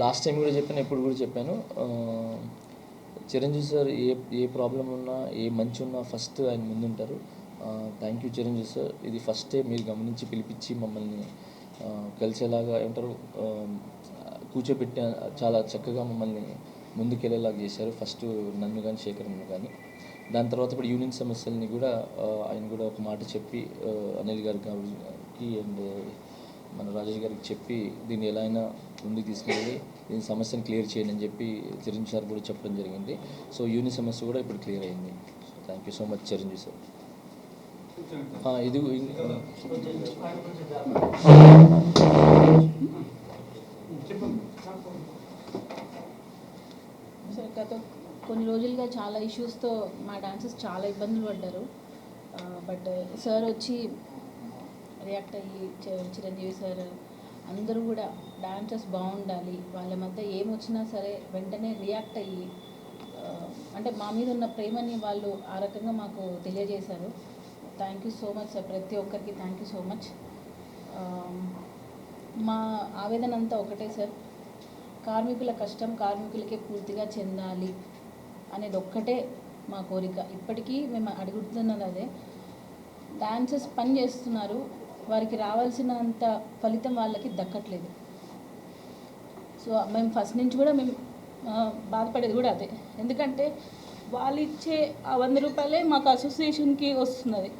Last time కూడా చెప్పాను, ఎప్పుడు కూడా చెప్పాను. చిరంజీవి సార్ ఏ ప్రాబ్లం ఉన్నా, ఏ మంచి ఉన్నా ఫస్ట్ ఆయన ముందుంటారు. Thank you Chiranjeevi sir. ఇది ఫస్టే మీరు గమనించి పిలిపించి మమ్మల్ని కలిసేలాగా ఏమంటారు కూర్చోబెట్టి చాలా చక్కగా మమ్మల్ని ముందుకెళ్ళేలాగా చేశారు. ఫస్ట్ నన్ను కానీ శేఖర్ని కానీ. దాని తర్వాత ఇప్పుడు యూనియన్ సమస్యల్ని కూడా ఆయన కూడా ఒక మాట చెప్పి అనిల్ గారికి అండ్ మన రాజేష్ గారికి చెప్పి దీన్ని ఎలా అయినా ముందుకు తీసుకెళ్ళి దీని సమస్యను క్లియర్ చేయండి అని చెప్పి చిరంజీవి సార్ కూడా చెప్పడం జరిగింది. సో యూనియన్ సమస్య కూడా ఇప్పుడు క్లియర్ అయింది. Thank you so much Chiranjeevi sir. ఇది సార్ గత కొన్ని రోజులుగా చాలా ఇష్యూస్తో మా డాన్సర్స్ చాలా ఇబ్బందులు పడ్డారు. బట్ సార్ వచ్చి రియాక్ట్ అయ్యి చిరంజీవి సార్ అందరూ కూడా డాన్సర్స్ బాగుండాలి, వాళ్ళ మధ్య ఏమొచ్చినా సరే వెంటనే రియాక్ట్ అయ్యి అంటే మా మీద ఉన్న ప్రేమని వాళ్ళు ఆ రకంగా మాకు తెలియజేశారు. Thank you so much sir, ప్రతి ఒక్కరికి థ్యాంక్ యూ సో మచ్. మా ఆవేదన అంతా ఒకటే సార్, కార్మికుల కష్టం కార్మికులకే పూర్తిగా చెందాలి అనేది ఒక్కటే మా కోరిక. ఇప్పటికీ మేము అడుగుతున్నది అదే. డాన్సర్స్ పని చేస్తున్నారు, వారికి రావాల్సినంత ఫలితం వాళ్ళకి దక్కట్లేదు. సో మేము ఫస్ట్ నుంచి కూడా మేము బాధపడేది కూడా అదే. ఎందుకంటే వాళ్ళు ఇచ్చే ఆ 100 రూపాయలే మాకు అసోసియేషన్కి వస్తున్నది.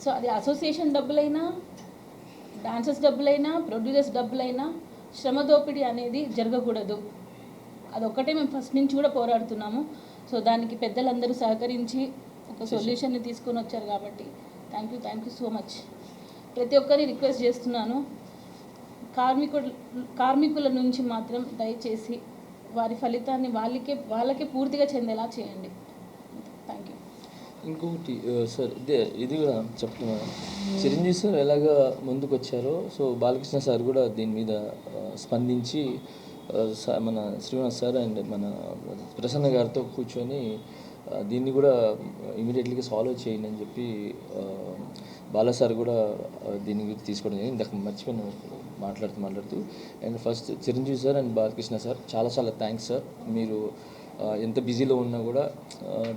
సో అది అసోసియేషన్ డబ్బులైనా, డాన్సర్స్ డబ్బులైనా, ప్రొడ్యూసర్స్ డబ్బులైనా శ్రమ దోపిడీ అనేది జరగకూడదు. అదొక్కటే మేము ఫస్ట్ నుంచి కూడా పోరాడుతున్నాము. సో దానికి పెద్దలందరూ సహకరించి ఒక సొల్యూషన్ని తీసుకొని వచ్చారు కాబట్టి థ్యాంక్ యూ సో మచ్. ప్రతి ఒక్కరిని రిక్వెస్ట్ చేస్తున్నాను, కార్మికుల నుంచి మాత్రం దయచేసి వారి ఫలితాన్ని వాళ్ళకే పూర్తిగా చెందేలా చేయండి. Thank you. ఇంకొకటి సార్, ఇది కూడా చెప్తున్నాను. చిరంజీవి సార్ ఎలాగా ముందుకు వచ్చారో సో బాలకృష్ణ సార్ కూడా దీని మీద స్పందించి మన శ్రీనివాస్ సార్ అండ్ మన ప్రసన్న గారితో కూర్చొని దీన్ని కూడా ఇమీడియట్లీగా సాల్వ్ చేయండి అని చెప్పి బాలా సార్ కూడా దీని గురించి తీసుకోవడం జరిగింది. ఇందాక మర్చిపోయిన మాట్లాడుతూ and first Chiranjeevi sir and Balakrishna sir చాలా థ్యాంక్స్ సార్. మీరు ఎంత బిజీలో ఉన్నా కూడా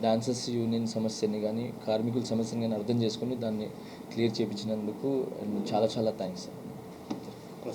డాన్సర్స్ యూనియన్ సమస్యని కానీ కార్మికుల సమస్యని కానీ అర్థం చేసుకుని దాన్ని క్లియర్ చేయించినందుకు చాలా థ్యాంక్స్ సార్.